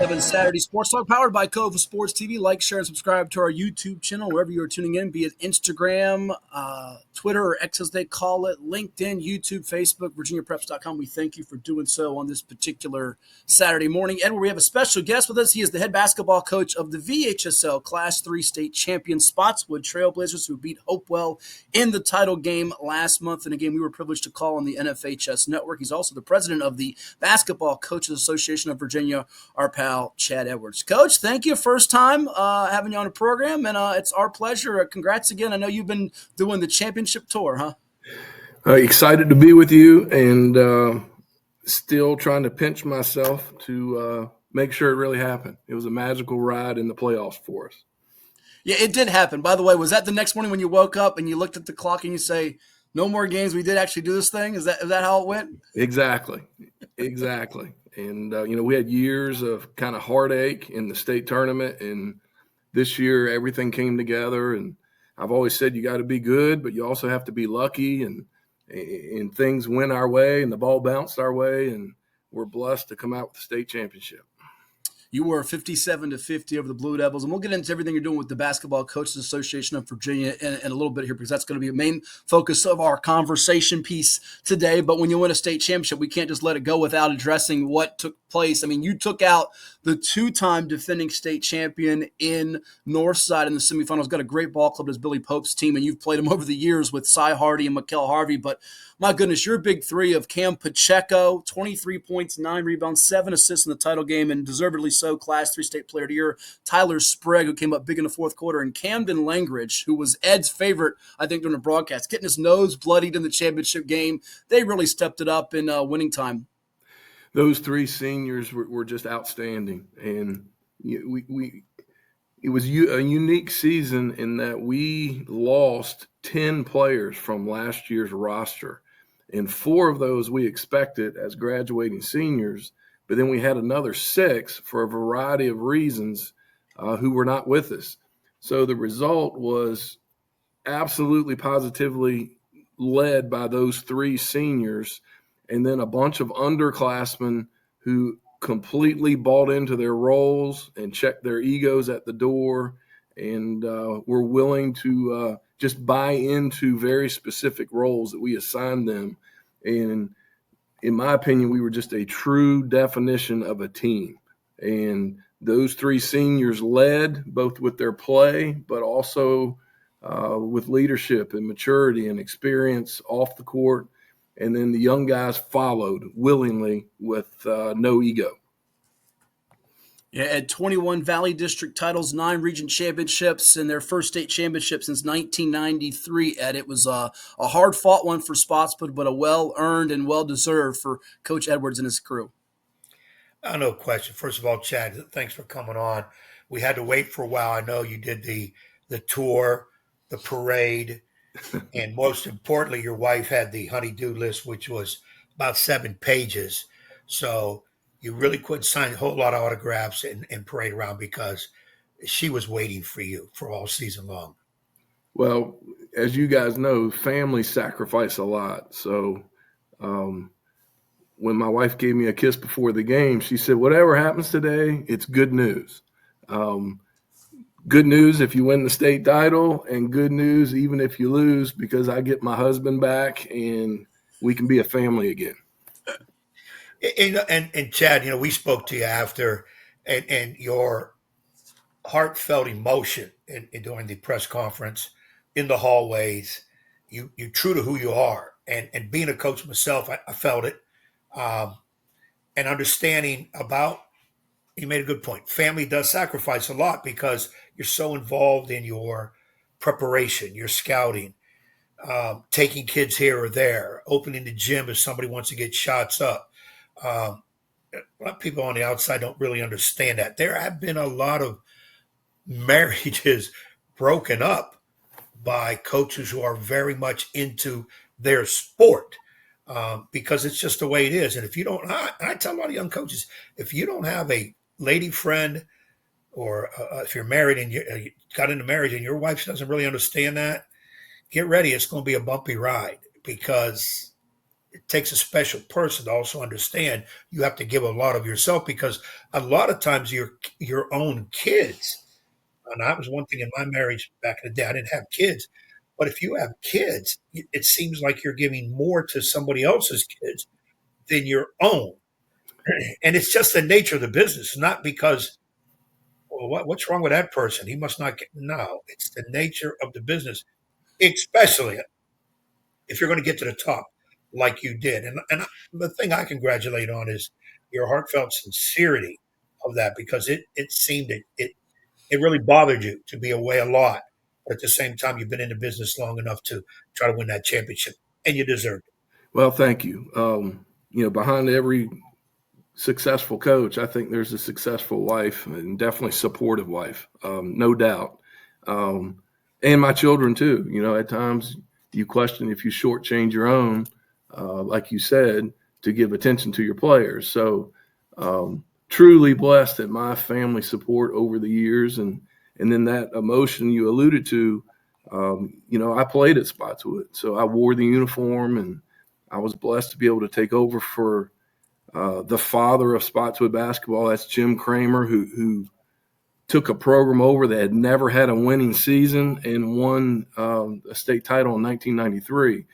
7 Saturday Sports Talk, powered by CoVA Sports TV. Like, share, and subscribe to our YouTube channel wherever you're tuning in, be it Instagram, Twitter, or X as they call it, LinkedIn, YouTube, Facebook, VirginiaPreps.com. We thank you for doing so on this particular Saturday morning. Edward, we have a special guest with us. He is the head basketball coach of the VHSL Class 3 state champion Spotswood Trailblazers, who beat Hopewell in the title game last month. And again, we were privileged to call on the NFHS network. He's also the president of the Basketball Coaches Association of Virginia, our pal Chad Edwards. Coach, thank you. First time having you on the program, and it's our pleasure. Congrats again. I know you've been doing the championship tour, huh? Excited to be with you, and still trying to pinch myself to make sure it really happened. It was a magical ride in the playoffs for us. Yeah, it did happen. By the way, was that the next morning when you woke up and you looked at the clock and you say, no more games, we did actually do this thing? Is that how it went? Exactly. And, we had years of kind of heartache in the state tournament, and this year everything came together. And I've always said you got to be good, but you also have to be lucky, and things went our way and the ball bounced our way, and we're blessed to come out with the state championship. You were 57-50 over the Blue Devils, and we'll get into everything you're doing with the Basketball Coaches Association of Virginia in a little bit here, because that's going to be a main focus of our conversation piece today. But when you win a state championship, we can't just let it go without addressing what took place. I mean, you took out the two-time defending state champion in Northside in the semifinals. Got a great ball club as Billy Pope's team, and you've played them over the years with Cy Hardy and Mikkel Harvey. But my goodness, your big three of Cam Pacheco, 23 points, 9 rebounds, 7 assists in the title game, and deservedly so, Class 3 State Player of the Year. Tyler Sprague, who came up big in the fourth quarter, and Camden Langridge, who was Ed's favorite, I think, during the broadcast, getting his nose bloodied in the championship game. They really stepped it up in winning time. Those three seniors were just outstanding, and it was a unique season in that we lost 10 players from last year's roster, and 4 of those we expected as graduating seniors, but then we had another 6 for a variety of reasons who were not with us. So the result was absolutely positively led by those 3 seniors, and then a bunch of underclassmen who completely bought into their roles and checked their egos at the door, and were willing to just buy into very specific roles that we assigned them. And in my opinion, we were just a true definition of a team. And those 3 seniors led both with their play, but also with leadership and maturity and experience off the court. And then the young guys followed willingly with no ego. Yeah, at 21 Valley District titles, 9 region championships, and their first state championship since 1993, Ed. It was a hard-fought one for Spotswood, but a well-earned and well-deserved for Coach Edwards and his crew. No question. First of all, Chad, thanks for coming on. We had to wait for a while. I know you did the tour, the parade, and most importantly, your wife had the honey-do list, which was about 7 pages. So you really couldn't sign a whole lot of autographs and parade around, because she was waiting for you for all season long. Well, as you guys know, families sacrifice a lot. So when my wife gave me a kiss before the game, she said, whatever happens today, it's good news. Good news if you win the state title, and good news even if you lose, because I get my husband back and we can be a family again. And Chad, we spoke to you after, and your heartfelt emotion during the press conference, in the hallways, you're true to who you are. And being a coach myself, I felt it. And understanding about, you made a good point. Family does sacrifice a lot, because you're so involved in your preparation, your scouting, taking kids here or there, opening the gym if somebody wants to get shots up. A lot of people on the outside don't really understand that. There have been a lot of marriages broken up by coaches who are very much into their sport, because it's just the way it is. And if you don't, I tell a lot of young coaches, if you don't have a lady friend, or if you're married and you got into marriage and your wife doesn't really understand that, get ready. It's going to be a bumpy ride, because it takes a special person to also understand you have to give a lot of yourself, because a lot of times your own kids, and that was one thing in my marriage back in the day. I didn't have kids, but if you have kids, it seems like you're giving more to somebody else's kids than your own. And it's just the nature of the business, not because, well, what's wrong with that person? He must not get, no, it's the nature of the business, especially if you're going to get to the top like you did. And the thing I congratulate on is your heartfelt sincerity of that, because it seemed it really bothered you to be away a lot. But at the same time, you've been in the business long enough to try to win that championship, and you deserved it. Well, thank you. Behind every successful coach, I think there's a successful wife, and definitely supportive wife, no doubt. And my children too. At times you question if you shortchange your own, like you said, to give attention to your players. So truly blessed at my family support over the years, and then that emotion you alluded to. I played at Spotswood, so I wore the uniform, and I was blessed to be able to take over for the father of Spotswood basketball. That's Jim Kramer, who took a program over that had never had a winning season and won a state title in 1993.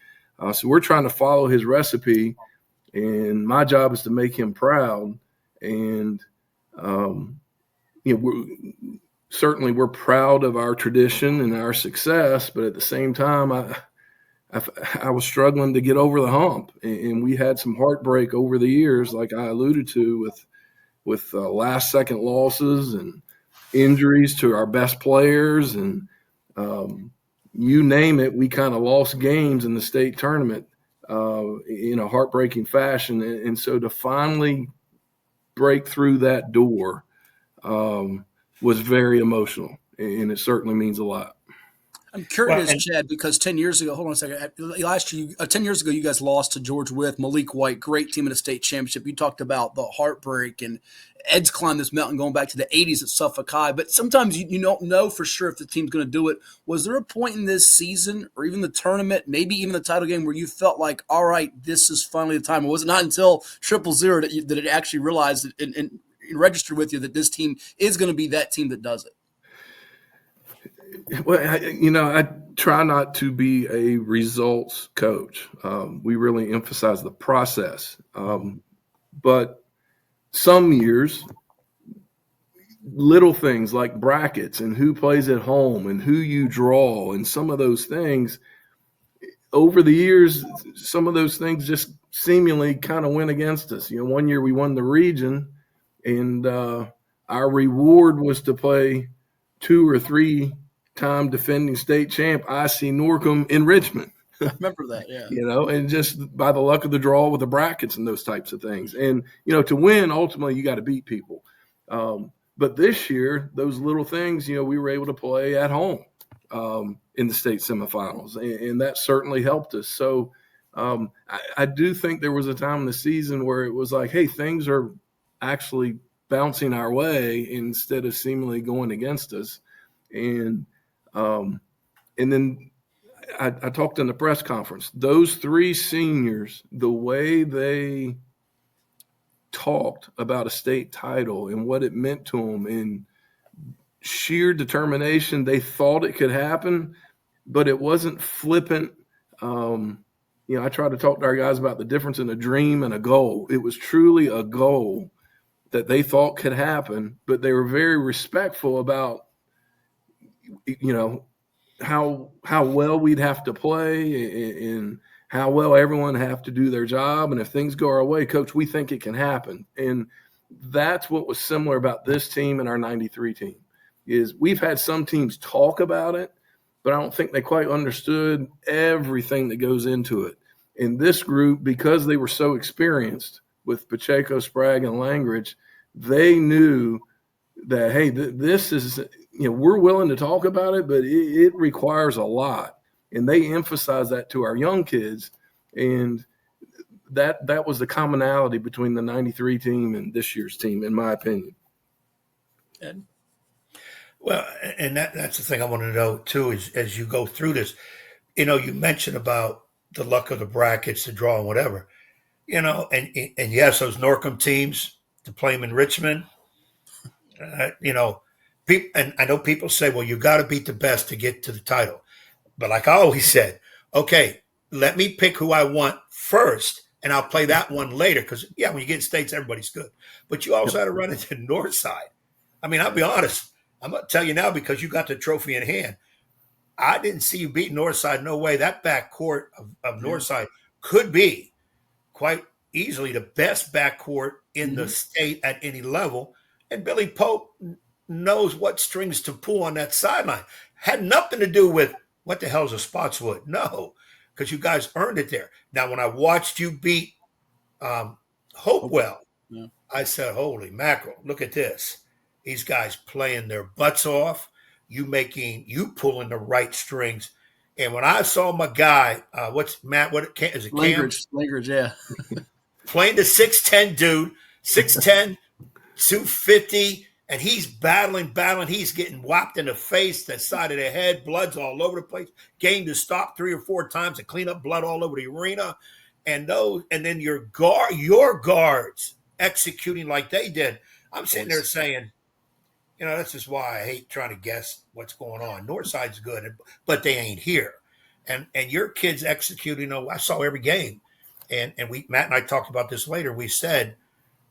So we're trying to follow his recipe, and my job is to make him proud. And we're proud of our tradition and our success, but at the same time, I was struggling to get over the hump, and we had some heartbreak over the years, like I alluded to, with last second losses and injuries to our best players, and you name it, we kind of lost games in the state tournament in a heartbreaking fashion. And so to finally break through that door was very emotional, and it certainly means a lot. I'm curious, Chad, because 10 years ago, hold on a second. Last year, 10 years ago, you guys lost to George Wythe, Malik White, great team in the state championship. You talked about the heartbreak, and Ed's climbed this mountain going back to the 80s at Suffolk High. But sometimes you don't know for sure if the team's going to do it. Was there a point in this season or even the tournament, maybe even the title game, where you felt like, all right, this is finally the time? Or was it not until 000 that it actually realized and registered with you that this team is going to be that team that does it? Well, I try not to be a results coach. We really emphasize the process. But some years, little things like brackets and who plays at home and who you draw and some of those things, over the years, some of those things just seemingly kind of went against us. One year we won the region, and our reward was to play 2 or 3 time defending state champ IC Norcom in Richmond. I remember that, yeah. And just by the luck of the draw with the brackets and those types of things. And, to win, ultimately, you got to beat people. But this year, those little things, we were able to play at home in the state semifinals, and that certainly helped us. So I do think there was a time in the season where it was like, hey, things are actually bouncing our way instead of seemingly going against us. And then I talked in the press conference. Those 3 seniors, the way they talked about a state title and what it meant to them, and sheer determination, they thought it could happen, but it wasn't flippant. I try to talk to our guys about the difference in a dream and a goal. It was truly a goal that they thought could happen, but they were very respectful about how well we'd have to play and how well everyone have to do their job. And if things go our way, coach, we think it can happen. And that's what was similar about this team and our 93 team, is we've had some teams talk about it, but I don't think they quite understood everything that goes into it. In this group, because they were so experienced with Pacheco, Sprague, and Langridge, they knew that, hey, this is – we're willing to talk about it, but it requires a lot. And they emphasize that to our young kids. And that was the commonality between the 93 team and this year's team, in my opinion. Ed? Well, and that's the thing I want to know, too, is as you go through this, you mentioned about the luck of the brackets, the draw, and whatever. And yes, those Norcom teams to play them in Richmond, people, and I know people say, well, you got to beat the best to get to the title. But like I always said, okay, let me pick who I want first, and I'll play that one later. Because, yeah, when you get in states, everybody's good. But you also had to run into Northside. I mean, I'll be honest. I'm going to tell you now because you got the trophy in hand. I didn't see you beat Northside. No way. That backcourt of Northside could be quite easily the best backcourt in the state at any level. And Billy Pope knows what strings to pull on that sideline. Had nothing to do with what the hell is a Spotswood. No, because you guys earned it there. Now, when I watched you beat Hopewell, I said, holy mackerel, look at this. These guys playing their butts off. You pulling the right strings. And when I saw my guy, what's Matt? What is it? Langridge, yeah. Playing the 6'10 dude, 6'10, 250, and he's battling. He's getting whacked in the face, the side of the head, blood's all over the place. Game to stop 3 or 4 times to clean up blood all over the arena. And then your guards executing like they did. I'm sitting there saying, this is why I hate trying to guess what's going on. Northside's good, but they ain't here. And your kids executing, I saw every game. And Matt and I talked about this later. We said,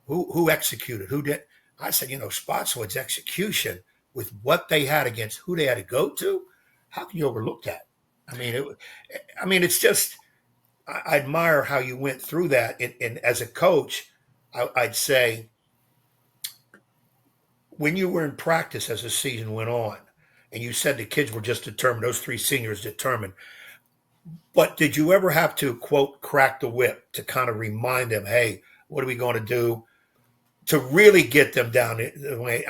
who executed? Who did? I said, Spotswood's execution with what they had against who they had to go to. How can you overlook that? I mean, it's just, I admire how you went through that. And as a coach, I'd say, when you were in practice as the season went on, and you said the kids were just determined, those 3 seniors determined, but did you ever have to, quote, crack the whip to kind of remind them, hey, what are we going to do to really get them down the way?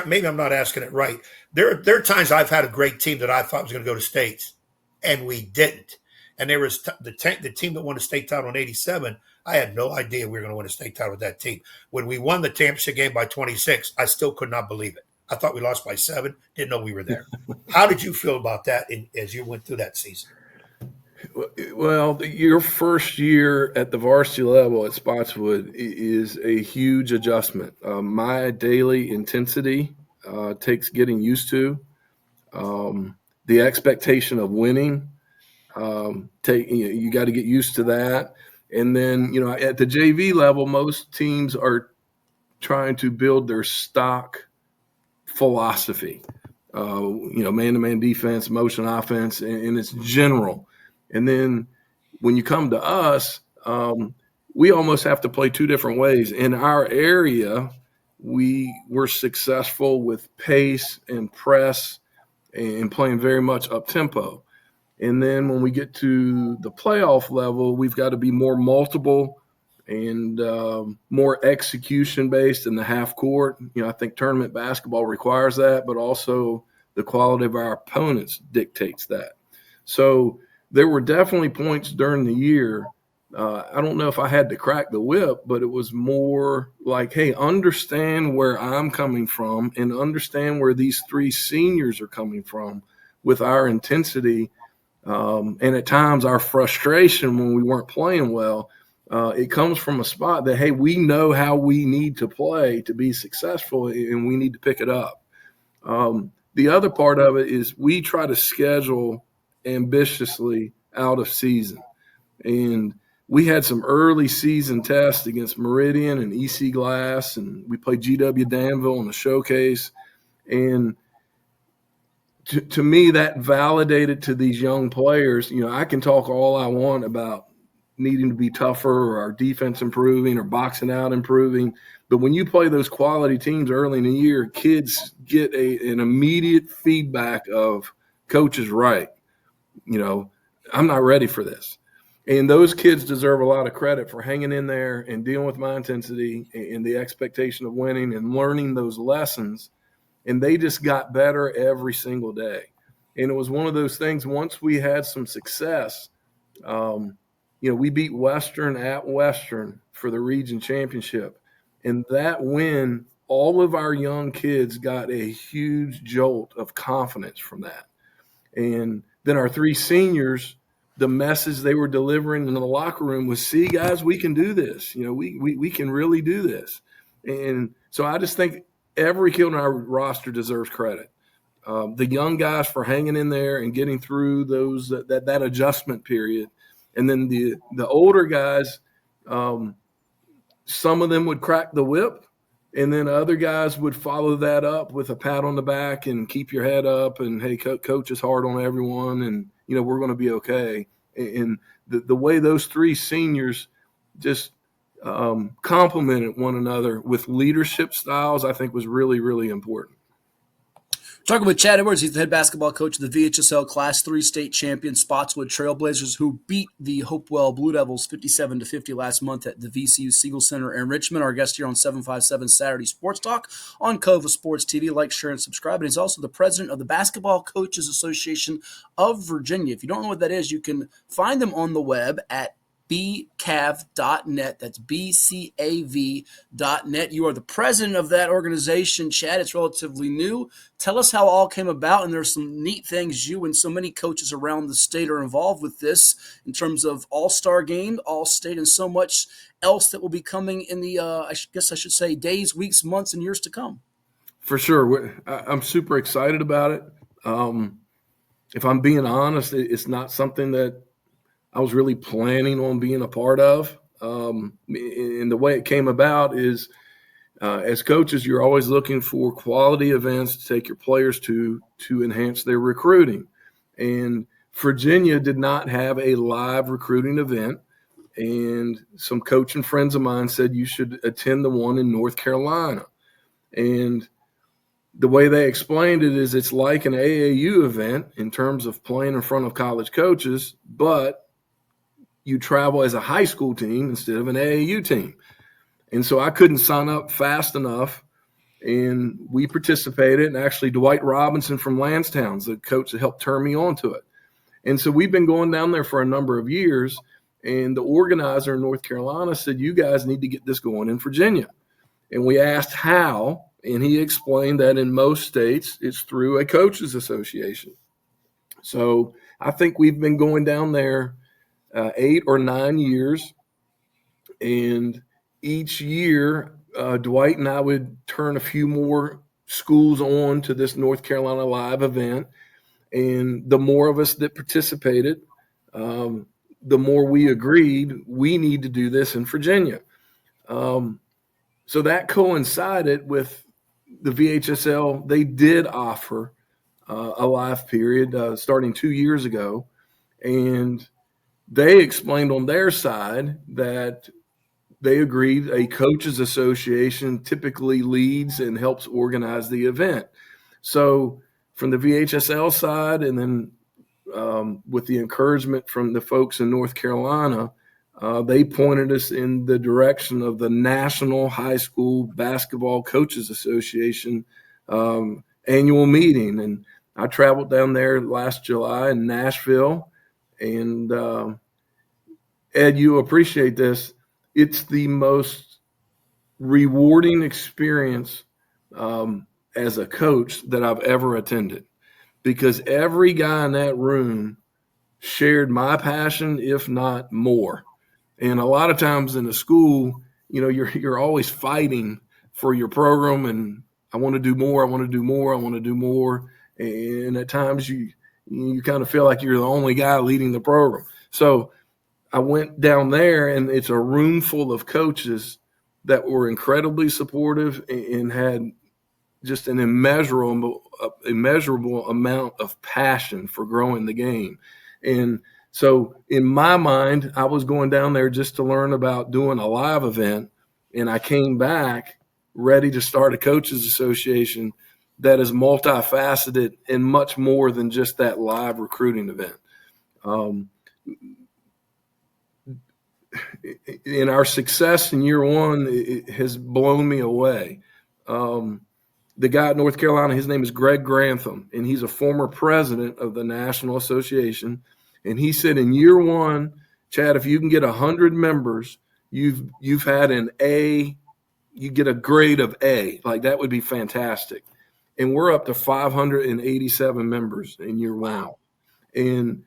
Maybe I'm not asking it right. There are times I've had a great team that I thought was going to go to states, and we didn't. And there was the team that won the state title in '87. I had no idea we were going to win a state title with that team. When we won the championship game by 26, I still could not believe it. I thought we lost by 7. Didn't know we were there. How did you feel about that as you went through that season? Well, your first year at the varsity level at Spotswood is a huge adjustment. My daily intensity takes getting used to. The expectation of winning, you got to get used to that. And then, at the JV level, most teams are trying to build their stock philosophy, man-to-man defense, motion offense, and it's general. And then when you come to us, we almost have to play 2 different ways. In our area, we were successful with pace and press and playing very much up-tempo. And then when we get to the playoff level, we've got to be more multiple and more execution-based in the half court. I think tournament basketball requires that, but also the quality of our opponents dictates that. So there were definitely points during the year. I don't know if I had to crack the whip, but it was more like, hey, understand where I'm coming from and understand where these 3 seniors are coming from with our intensity. And at times our frustration when we weren't playing well, it comes from a spot that, hey, we know how we need to play to be successful and we need to pick it up. The other part of it is we try to schedule ambitiously out of season. And we had some early season tests against Meridian and EC Glass, and we played GW Danville in the showcase. And to me, that validated to these young players, I can talk all I want about needing to be tougher or our defense improving or boxing out improving. But when you play those quality teams early in the year, kids get an immediate feedback of coach is right. I'm not ready for this. And those kids deserve a lot of credit for hanging in there and dealing with my intensity and the expectation of winning and learning those lessons. And they just got better every single day. And it was one of those things, once we had some success, we beat Western at Western for the region championship. And that win, all of our young kids got a huge jolt of confidence from that. And then our 3 seniors the message they were delivering in the locker room was, see, guys, we can do this. We can really do this. And so I just think every kid on our roster deserves credit. The young guys for hanging in there and getting through that adjustment period. And then the older guys, some of them would crack the whip, and then other guys would follow that up with a pat on the back and keep your head up and, hey, coach is hard on everyone, and, we're going to be okay. And the way those three seniors just complemented one another with leadership styles, I think was really, really important. Talking with Chad Edwards, he's the head basketball coach of the VHSL Class 3 state champion Spotswood Trailblazers, who beat the Hopewell Blue Devils 57-50 last month at the VCU Siegel Center in Richmond. Our guest here on 757 Saturday Sports Talk on CoVA Sports TV. Like, share, and subscribe. And he's also the president of the Basketball Coaches Association of Virginia. If you don't know what that is, you can find them on the web at BCAV.net. That's BCAV.net. You are the president of that organization, Chad. It's relatively new. Tell us how it all came about, and there's some neat things you and so many coaches around the state are involved with this in terms of all-star game, all-state, and so much else that will be coming in the, I guess I should say, days, weeks, months, and years to come. For sure. I'm super excited about it. If I'm being honest, it's not something that I was really planning on being a part of. And the way it came about is, as coaches, you're always looking for quality events to take your players to enhance their recruiting. And Virginia did not have a live recruiting event. And some coaching friends of mine said you should attend the one in North Carolina. And the way they explained it is it's like an AAU event in terms of playing in front of college coaches, but you travel as a high school team instead of an AAU team. And so I couldn't sign up fast enough, and we participated. And actually Dwight Robinson from Lansdowne's the coach that helped turn me on to it. And so we've been going down there for a number of years, and the organizer in North Carolina said, you guys need to get this going in Virginia. And we asked how, and he explained that in most states it's through a coaches association. So I think we've been going down there 8 or 9 years, and each year Dwight and I would turn a few more schools on to this North Carolina live event, and the more of us that participated, the more we agreed we need to do this in Virginia. So that coincided with the VHSL. They did offer a live period starting 2 years ago, and they explained on their side that they agreed a coaches association typically leads and helps organize the event. So from the VHSL side, and then with the encouragement from the folks in North Carolina, they pointed us in the direction of the National High School Basketball Coaches Association annual meeting. And I traveled down there last July in Nashville. And Ed, you appreciate this. It's the most rewarding experience as a coach that I've ever attended, because every guy in that room shared my passion, if not more. And a lot of times in a school, you're always fighting for your program, and I want to do more, I want to do more, I want to do more. And at times you kind of feel like you're the only guy leading the program. So I went down there, and it's a room full of coaches that were incredibly supportive and had just an immeasurable amount of passion for growing the game. And so in my mind, I was going down there just to learn about doing a live event, and I came back ready to start a coaches association that is multifaceted and much more than just that live recruiting event. In our success in year one, it has blown me away. The guy at North Carolina, his name is Greg Grantham, and he's a former president of the National Association. And he said in year one, Chad, if you can get 100 members, you've had an A, you get a grade of A. Like, that would be fantastic. And we're up to 587 members in year one. And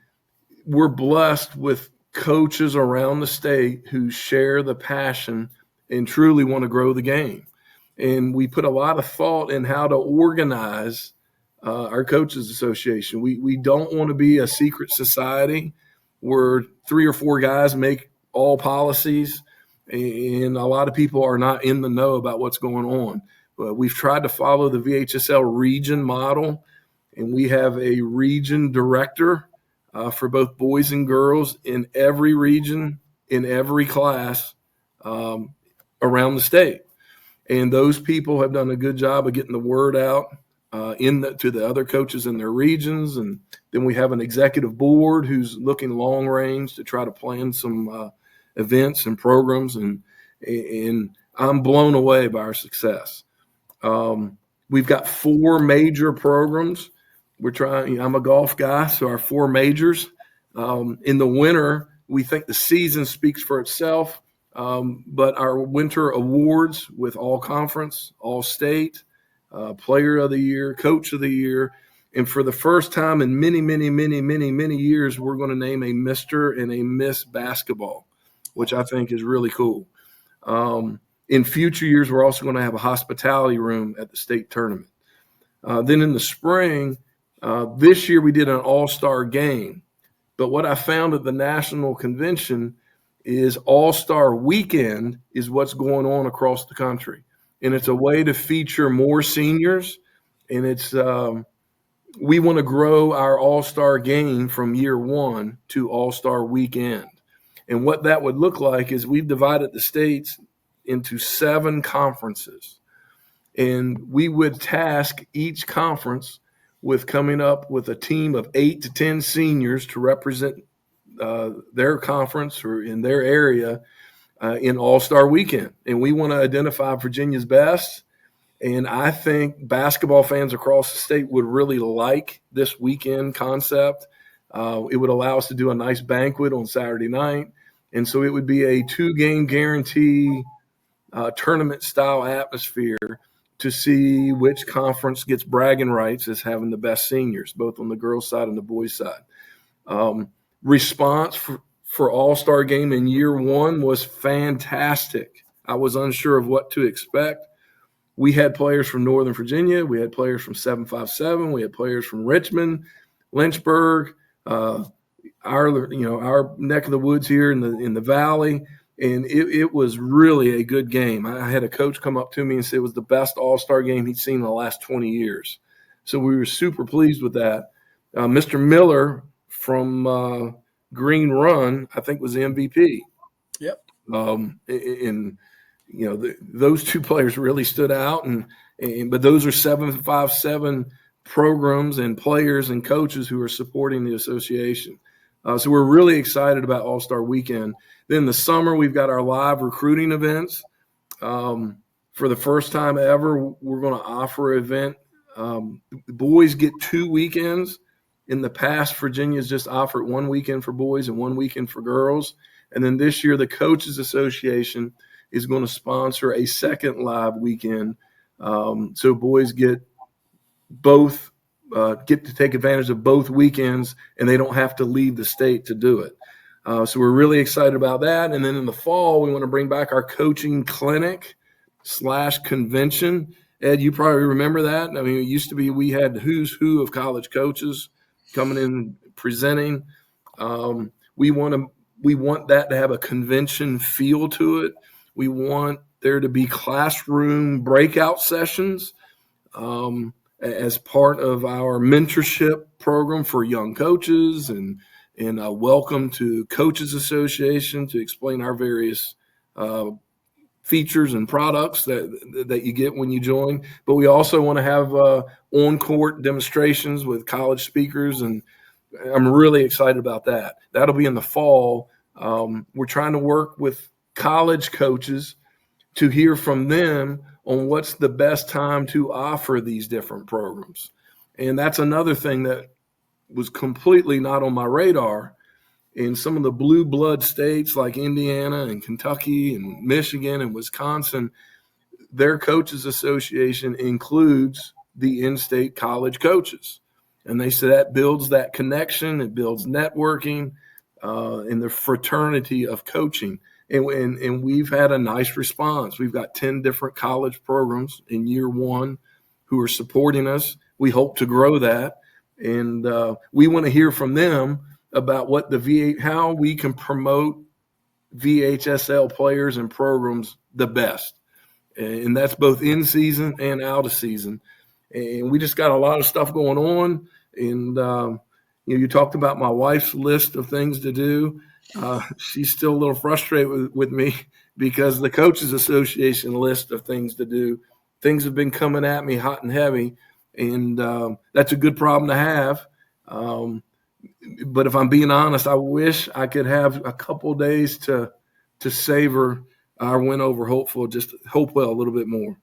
we're blessed with coaches around the state who share the passion and truly want to grow the game. And we put a lot of thought in how to organize our coaches association. We don't want to be a secret society where 3 or 4 guys make all policies and a lot of people are not in the know about what's going on. But we've tried to follow the VHSL region model, and we have a region director for both boys and girls in every region, in every class around the state. And those people have done a good job of getting the word out to the other coaches in their regions. And then we have an executive board who's looking long range to try to plan some events and programs. And I'm blown away by our success. We've got 4 major programs. I'm a golf guy, so our 4 majors. In the winter, we think the season speaks for itself. But our winter awards with all conference, all state, player of the year, coach of the year. And for the first time in many, many, many, many, many years, we're going to name a Mr. and a Miss basketball, which I think is really cool. In future years, we're also going to have a hospitality room at the state tournament. Then in the spring, this year we did an all-star game. But what I found at the national convention is all-star weekend is what's going on across the country. And it's a way to feature more seniors. And it's we want to grow our all-star game from year 1 to all-star weekend. And what that would look like is we've divided the states into 7 conferences. And we would task each conference with coming up with a team of 8 to 10 seniors to represent their conference or in their area in All-Star Weekend. And we want to identify Virginia's best. And I think basketball fans across the state would really like this weekend concept. It would allow us to do a nice banquet on Saturday night. And so it would be a 2-game guarantee tournament-style atmosphere to see which conference gets bragging rights as having the best seniors, both on the girls' side and the boys' side. Response for All-Star Game in year 1 was fantastic. I was unsure of what to expect. We had players from Northern Virginia. We had players from 757. We had players from Richmond, Lynchburg, our neck of the woods here in the valley. And it was really a good game. I had a coach come up to me and say it was the best All-Star game he'd seen in the last 20 years. So we were super pleased with that. Mr. Miller from Green Run, I think, was the MVP. Yep. Those 2 players really stood out. But those are 757 programs and players and coaches who are supporting the association. So we're really excited about All-Star Weekend. Then the summer, we've got our live recruiting events. For the first time ever, we're going to offer an event. The boys get 2 weekends. In the past, Virginia's just offered 1 weekend for boys and 1 weekend for girls. And then this year, the Coaches Association is going to sponsor a second live weekend. So boys get to take advantage of both weekends, and they don't have to leave the state to do it. So we're really excited about that. And then in the fall, we want to bring back our coaching clinic / convention. Ed, you probably remember that. I mean, it used to be we had who's who of college coaches coming in presenting. We want that to have a convention feel to it. We want there to be classroom breakout sessions as part of our mentorship program for young coaches and welcome to Coaches Association to explain our various features and products that you get when you join. But we also want to have on-court demonstrations with college speakers, and I'm really excited about that. That'll be in the fall. We're trying to work with college coaches to hear from them on what's the best time to offer these different programs. And that's another thing that was completely not on my radar. In some of the blue blood states like Indiana and Kentucky and Michigan and Wisconsin, their coaches association includes the in-state college coaches. And they said that builds that connection, it builds networking, and the fraternity of coaching. And we've had a nice response. We've got 10 different college programs in year one who are supporting us. We hope to grow that. And we want to hear from them about what how we can promote VHSL players and programs the best. And that's both in season and out of season. And we just got a lot of stuff going on. And, you talked about my wife's list of things to do. She's still a little frustrated with me because the Coaches Association list of things to do, things have been coming at me hot and heavy. And that's a good problem to have. But if I'm being honest, I wish I could have a couple days to savor our win over Hopewell a little bit more.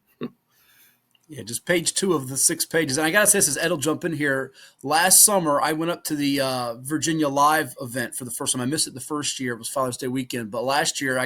Yeah, just page 2 of the 6 pages. And I got to say this, as Ed will jump in here. Last summer, I went up to the Virginia Live event for the first time. I missed it the first year. It was Father's Day weekend. But last year,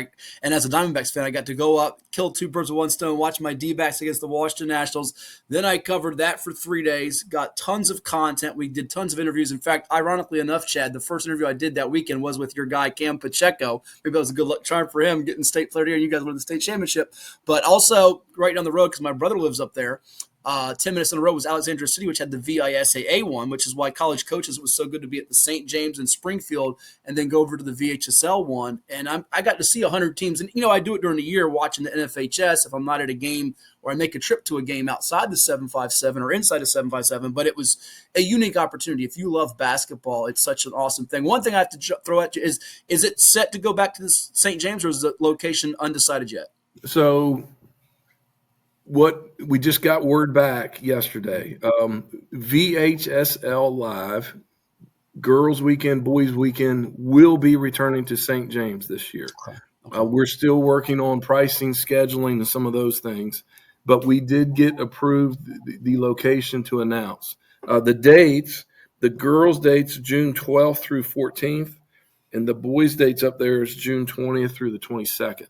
and as a Diamondbacks fan, I got to go up, kill 2 birds with one stone, watch my D-backs against the Washington Nationals. Then I covered that for 3 days, got tons of content. We did tons of interviews. In fact, ironically enough, Chad, the first interview I did that weekend was with your guy, Cam Pacheco. Maybe that was a good luck charm for him, getting state player of the year, and you guys won the state championship. But also, right down the road, because my brother lives up there, 10 minutes in a row was Alexandria City, which had the VISAA one, which is why College Coaches was so good to be at the St. James in Springfield and then go over to the VHSL one. And I got to see 100 teams. And, I do it during the year watching the NFHS if I'm not at a game or I make a trip to a game outside the 757 or inside the 757. But it was a unique opportunity. If you love basketball, it's such an awesome thing. One thing I have to throw at you is it set to go back to the St. James, or is the location undecided yet? So what we just got word back yesterday, VHSL Live, Girls Weekend, Boys Weekend, will be returning to St. James this year. Okay. We're still working on pricing, scheduling, and some of those things, but we did get approved the location to announce. The dates, the girls' dates, June 12th through 14th, and the boys' dates up there is June 20th through the 22nd.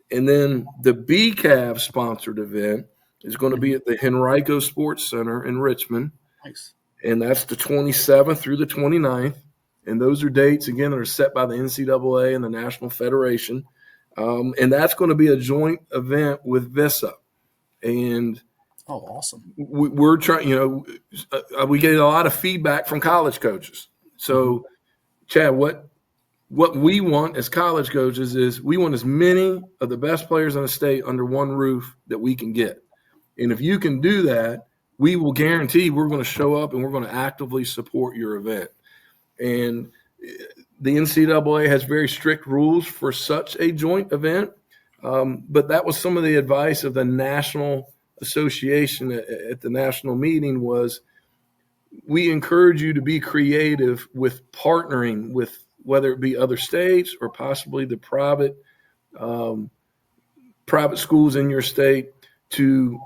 And then the BCAV sponsored event is going to be at the Henrico Sports Center in Richmond. Nice. And that's the 27th through the 29th. And those are dates, again, that are set by the NCAA and the National Federation. And that's going to be a joint event with VISA. And oh, awesome. We're trying, we get a lot of feedback from college coaches. So, Chad, what we want as college coaches is we want as many of the best players in the state under one roof that we can get. And if you can do that, we will guarantee we're going to show up and we're going to actively support your event. And the NCAA has very strict rules for such a joint event. But that was some of the advice of the National Association at the national meeting was we encourage you to be creative with partnering with whether it be other states or possibly the private schools in your state to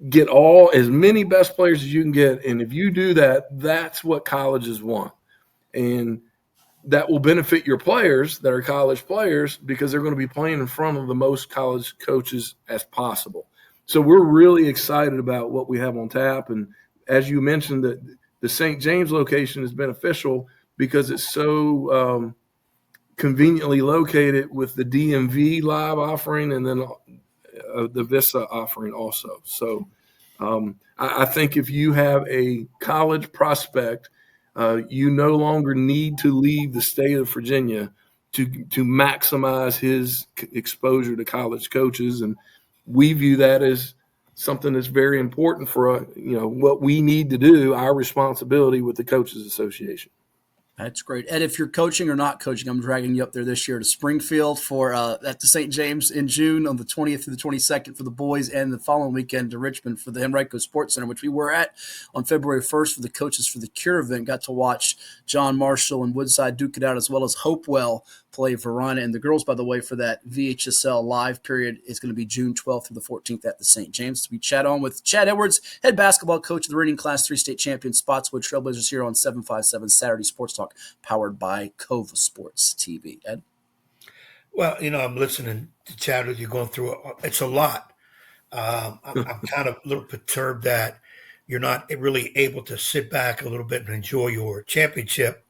get as many best players as you can get. And if you do that, that's what colleges want. And that will benefit your players that are college players because they're going to be playing in front of the most college coaches as possible. So we're really excited about what we have on tap. And as you mentioned, the St. James location is beneficial because it's so conveniently located with the DMV live offering and then the VISA offering also. So I think if you have a college prospect, you no longer need to leave the state of Virginia to maximize his exposure to college coaches. And we view that as something that's very important for what we need to do, our responsibility with the Coaches Association. That's great. Ed, if you're coaching or not coaching, I'm dragging you up there this year to Springfield for at the St. James in June on the 20th through the 22nd for the boys, and the following weekend to Richmond for the Henrico Sports Center, which we were at on February 1st for the Coaches for the Cure event. Got to watch John Marshall and Woodside duke it out, as well as Hopewell play Verona. And the girls, by the way, for that VHSL live period is going to be June 12th through the 14th at the St. James. We chat on with Chad Edwards, head basketball coach of the reigning Class 3 state champion Spotswood Trailblazers here on 757 Saturday Sports Talk, powered by CoVA Sports TV. Ed? Well, I'm listening to Chad with you going through it. It's a lot. I'm kind of a little perturbed that you're not really able to sit back a little bit and enjoy your championship,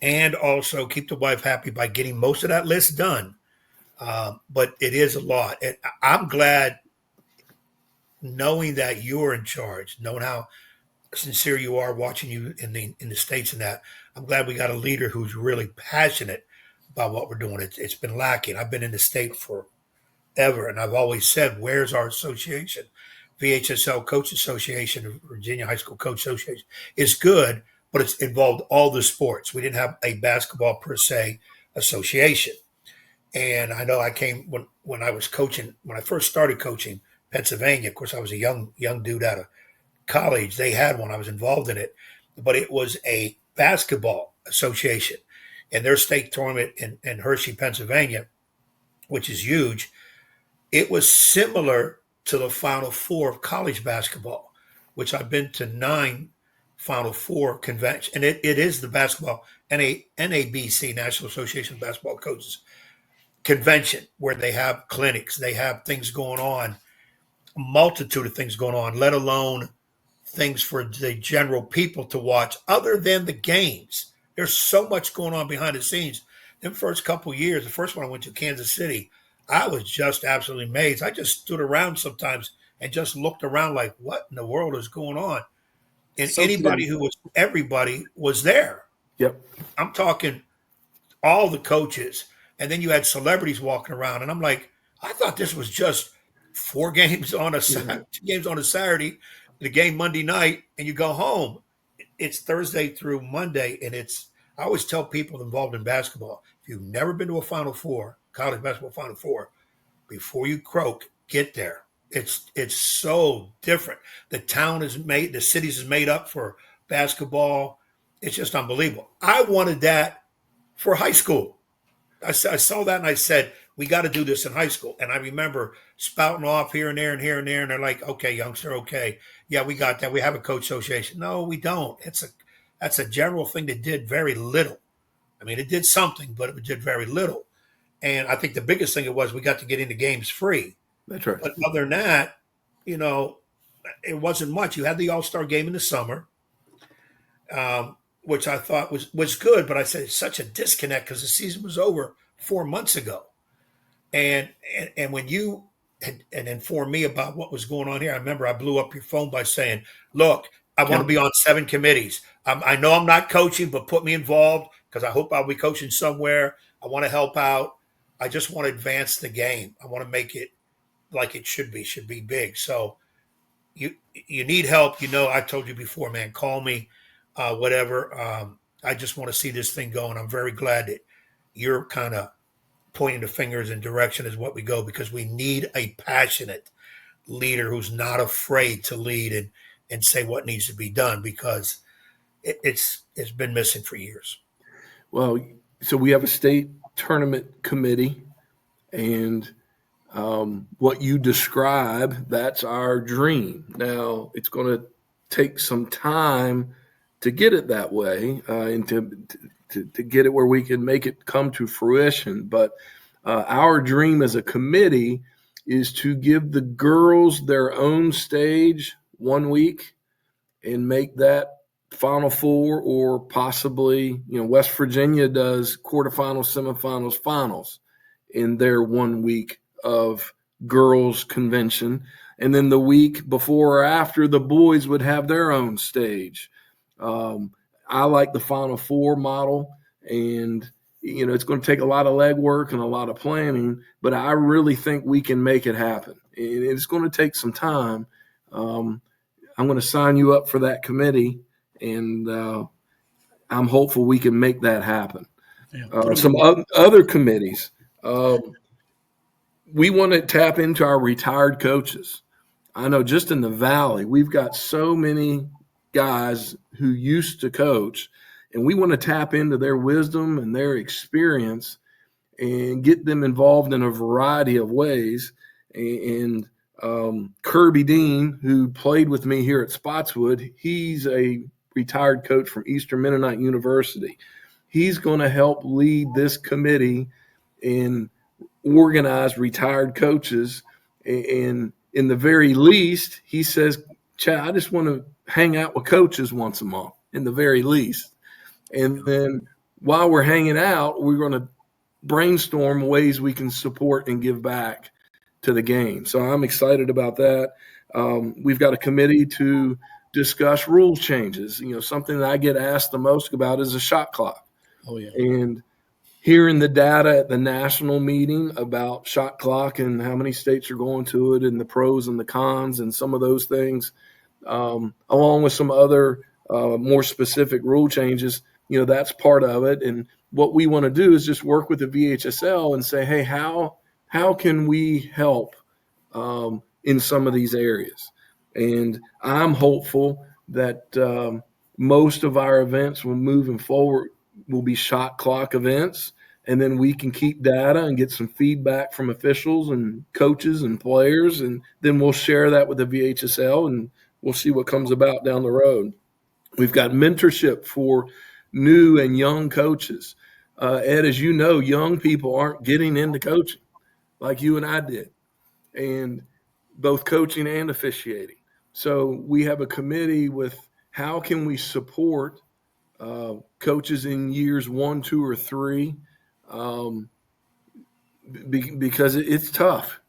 and also keep the wife happy by getting most of that list done. But it is a lot. And I'm glad, knowing that you're in charge, knowing how sincere you are, watching you in the States and that, I'm glad we got a leader who's really passionate about what we're doing. It's been lacking. I've been in the state forever, and I've always said, where's our association? VHSL Coach Association, Virginia High School Coach Association, is good, but it's involved all the sports. We didn't have a basketball per se association. And I know I came when I was coaching, when I first started coaching Pennsylvania. Of course, I was a young dude out of college. They had one. I was involved in it, but it was a basketball association, and their state tournament in Hershey, Pennsylvania, which is huge. It was similar to the Final Four of college basketball, which I've been to 9 Final Four conventions, and it is the basketball NABC, National Association of Basketball Coaches convention, where they have clinics, they have things going on, a multitude of things going on, let alone things for the general people to watch other than the games. There's so much going on behind the scenes. Them first couple of years, the first one I went to, Kansas City, I was just absolutely amazed. I just stood around sometimes and just looked around like, what in the world is going on? And So anybody good. who was, everybody was there. Yep. I'm talking all the coaches. And then you had celebrities walking around. And I'm like, I thought this was just 4 games on a 2 games on a Saturday, the game Monday night, and you go home. It's Thursday through Monday. And I always tell people involved in basketball, if you've never been to a Final Four, college basketball Final Four, before you croak, get there. It's so different. The cities is made up for basketball. It's just unbelievable. I wanted that for high school. I saw that and I said, we got to do this in high school. And I remember spouting off here and there and here and there. And they're like, okay, youngster, okay. Yeah, we got that. We have a coach association. No, we don't. That's a general thing that did very little. I mean, it did something, but it did very little. And I think the biggest thing we got to get into games free. That's right. But other than that, it wasn't much. You had the All-Star game in the summer, which I thought was good, but I said it's such a disconnect because the season was over 4 months ago. And when you had informed me about what was going on here, I remember I blew up your phone by saying, look, I want to be on 7 committees. I know I'm not coaching, but put me involved because I hope I'll be coaching somewhere. I want to help out. I just want to advance the game. I want to make it like it should be big. So you need help. I told you before, man, call me, whatever. I just want to see this thing going. I'm very glad that you're kind of pointing the fingers in direction is what we go, because we need a passionate leader who's not afraid to lead and say what needs to be done, because it's been missing for years. Well, so we have a state tournament committee, and what you describe, that's our dream. Now, it's going to take some time to get it that way, and to get it where we can make it come to fruition. But our dream as a committee is to give the girls their own stage 1 week and make that Final Four, or possibly, West Virginia does quarterfinals, semifinals, finals in their 1 week of girls convention. And then the week before or after, the boys would have their own stage. I like the Final Four model, and it's going to take a lot of legwork and a lot of planning, but I really think we can make it happen. And it's going to take some time. I'm going to sign you up for that committee, and I'm hopeful we can make that happen. Yeah. Some other committees. We want to tap into our retired coaches. I know just in the Valley, we've got so many guys who used to coach, and we want to tap into their wisdom and their experience and get them involved in a variety of ways. And Kirby Dean, who played with me here at Spotswood, he's a retired coach from Eastern Mennonite University. He's going to help lead this committee and organize retired coaches. And in the very least, he says, Chad, I just want to hang out with coaches once a month in the very least. And then while we're hanging out, we're going to brainstorm ways we can support and give back to the game. So I'm excited about that. We've got a committee to discuss rule changes. Something that I get asked the most about is a shot clock. Oh, yeah. And hearing the data at the national meeting about shot clock and how many states are going to it and the pros and the cons and some of those things, along with some other more specific rule changes, that's part of it. And what we want to do is just work with the VHSL and say, hey, how can we help in some of these areas? And I'm hopeful that most of our events moving forward will be shot clock events, and then we can keep data and get some feedback from officials and coaches and players, and then we'll share that with the VHSL, and we'll see what comes about down the road. We've got mentorship for new and young coaches. Ed, as you know, young people aren't getting into coaching like you and I did, and both coaching and officiating. So we have a committee with how can we support coaches in years 1, 2, or 3, because it's tough.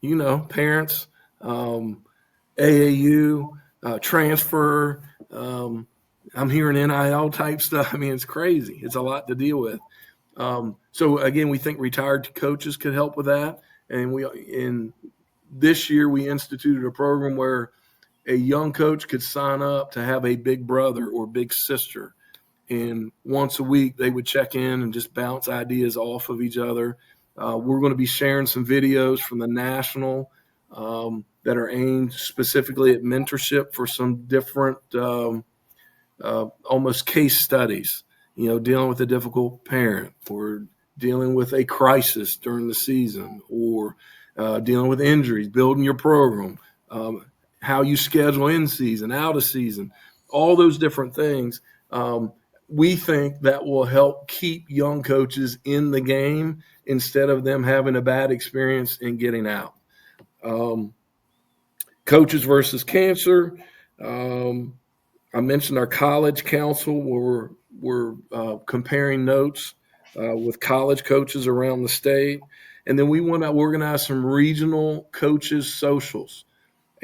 Parents, AAU, transfer. I'm hearing NIL type stuff. I mean, it's crazy. It's a lot to deal with. So again, we think retired coaches could help with that. And this year we instituted a program where a young coach could sign up to have a big brother or big sister. And once a week they would check in and just bounce ideas off of each other. We're going to be sharing some videos from the national that are aimed specifically at mentorship for some different almost case studies, dealing with a difficult parent or dealing with a crisis during the season or dealing with injuries, building your program, how you schedule in season, out of season, all those different things. We think that will help keep young coaches in the game instead of them having a bad experience and getting out. Coaches versus cancer. I mentioned our college council where we're comparing notes with college coaches around the state. And then we want to organize some regional coaches socials.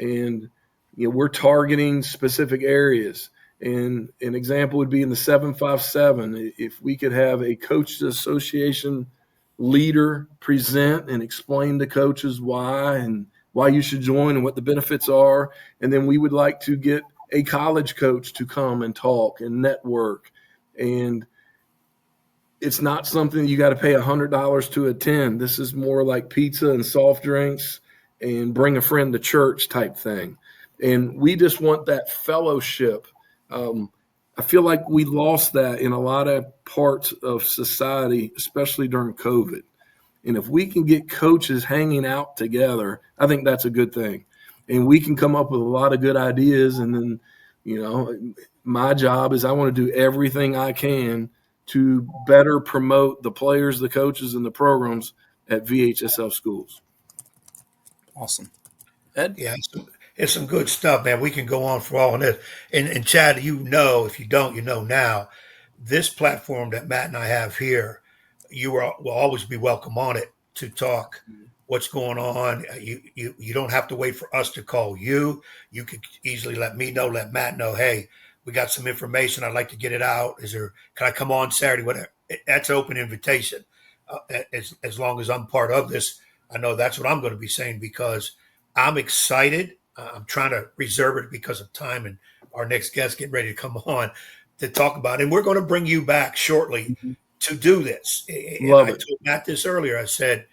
And we're targeting specific areas. And an example would be in the 757. If we could have a coaches association leader present and explain to coaches why you should join and what the benefits are. And then we would like to get a college coach to come and talk and network. And it's not something you got to pay $100 to attend. This is more like pizza and soft drinks and bring a friend to church type thing. And we just want that fellowship. I feel like we lost that in a lot of parts of society, especially during COVID. And if we can get coaches hanging out together, I think that's a good thing. And we can come up with a lot of good ideas. And then, my job is I want to do everything I can to better promote the players, the coaches, and the programs at VHSL schools. Awesome. Ed? Yeah, it's some good stuff, man. We can go on for all of this. And Chad, if you don't, now, this platform that Matt and I have here, you will always be welcome on it to talk what's going on. You don't have to wait for us to call you. You could easily let me know, let Matt know, hey, we got some information. I'd like to get it out. Can I come on Saturday? Whatever. That's an open invitation. As long as I'm part of this, I know that's what I'm going to be saying because I'm excited. I'm trying to reserve it because of time and our next guest getting ready to come on to talk about it. And we're going to bring you back shortly to do this. And I told Matt this earlier. I said,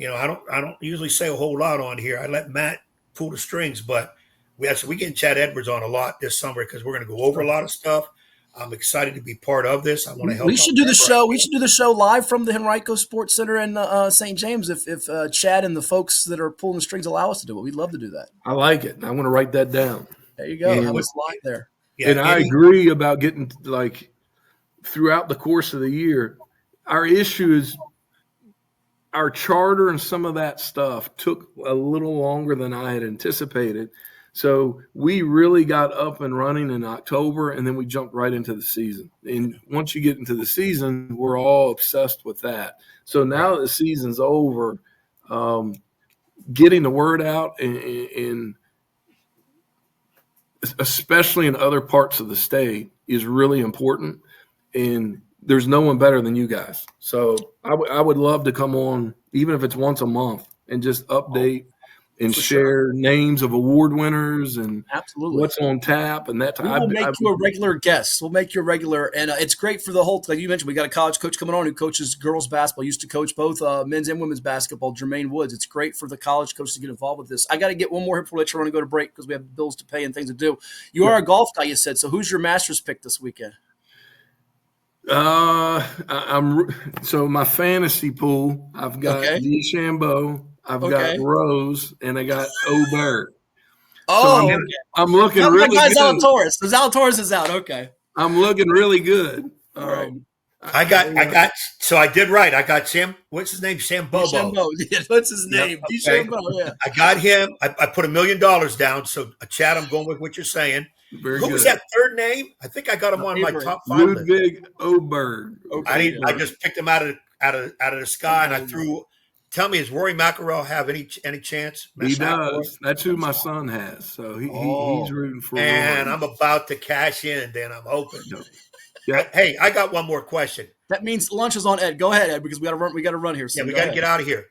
I don't usually say a whole lot on here. I let Matt pull the strings, but we get Chad Edwards on a lot this summer because we're going to go over a lot of stuff. I'm excited to be part of this. I want to help. We should do the show. We should do the show live from the Henrico Sports Center in St. James if Chad and the folks that are pulling the strings allow us to do it. We'd love to do that. I like it. I want to write that down. There you go. Have us live there. Yeah, and I agree about getting throughout the course of the year. Our issue is our charter and some of that stuff took a little longer than I had anticipated. So we really got up and running in October, and then we jumped right into the season. And once you get into the season, we're all obsessed with that. So now that the season's over, getting the word out, and especially in other parts of the state, is really important. And there's no one better than you guys. So I would love to come on, even if it's once a month, and just update and share names of award winners and absolutely what's on tap and that. We will make you a regular guest. We'll make you a regular, and it's great for the whole. Like you mentioned, we got a college coach coming on who coaches girls basketball. Used to coach both men's and women's basketball. Jermaine Woods. It's great for the college coaches to get involved with this. I got to get one more here before we want to go to break because we have bills to pay and things to do. You are a golf guy, you said. So who's your Masters pick this weekend? So my fantasy pool, I've got DeChambeau, I've got Rose, and I got O'Berg. Oh, so I'm looking really good. Zalatoris. So Zalatoris is out. Okay. I'm looking really good. All right. So I did right. I got Sam. What's his name? Sam Bobo. What's his name? Okay. I got him. I put $1 million down. So, Chad, I'm going with what you're saying. Who was that third name? I think I got him on my top 5 list. Ludwig Oberg. I just picked him out of the sky, and I threw. Tell me, does Rory McIlroy have any chance? He does. That's who my son has. So he's rooting for. And Rory. I'm about to cash in. Then I'm hoping. Yeah. Hey, I got one more question. That means lunch is on Ed. Go ahead, Ed, because we got to run. We got to run here. So we got to get out of here.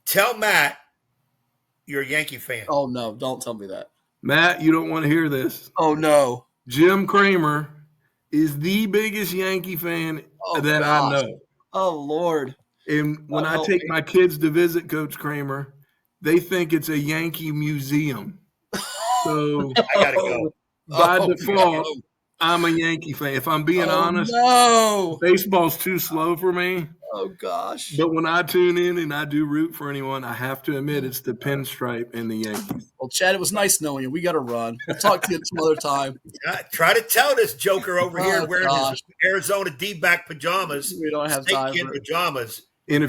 Tell Matt you're a Yankee fan. Oh no! Don't tell me that. Matt, you don't want to hear this. Oh no! Jim Kramer is the biggest Yankee fan that I know. Oh Lord! And when I take my kids to visit Coach Kramer, they think it's a Yankee museum. So I gotta go. By default, I'm a Yankee fan. If I'm being honest, baseball's too slow for me. Oh gosh! But when I tune in and I do root for anyone, I have to admit it's the pinstripe and the Yankees. Well, Chad, it was nice knowing you. We got to run. We'll talk to you some other time. Try to tell this joker over here wearing his Arizona D-back pajamas. We don't have time for pajamas. And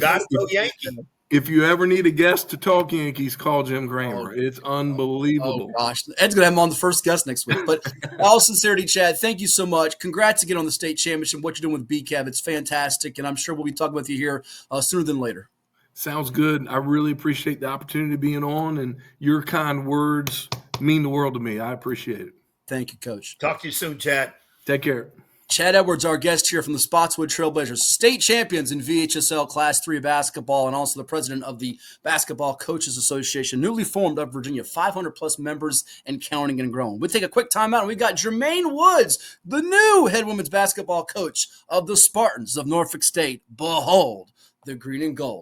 if you ever need a guest to talk Yankees, call Jim Kramer. It's unbelievable. Oh, gosh. Ed's going to have him on the first guest next week. But all sincerity, Chad, thank you so much. Congrats again on the state championship, what you're doing with BCAV. It's fantastic, and I'm sure we'll be talking with you here sooner than later. Sounds good. I really appreciate the opportunity of being on, and your kind words mean the world to me. I appreciate it. Thank you, Coach. Talk to you soon, Chad. Take care. Chad Edwards, our guest here from the Spotswood Trailblazers, state champions in VHSL Class 3 basketball, and also the president of the Basketball Coaches Association, newly formed of Virginia, 500-plus members and counting and growing. We'll take a quick timeout, and we've got Jermaine Woods, the new head women's basketball coach of the Spartans of Norfolk State. Behold, the green and gold.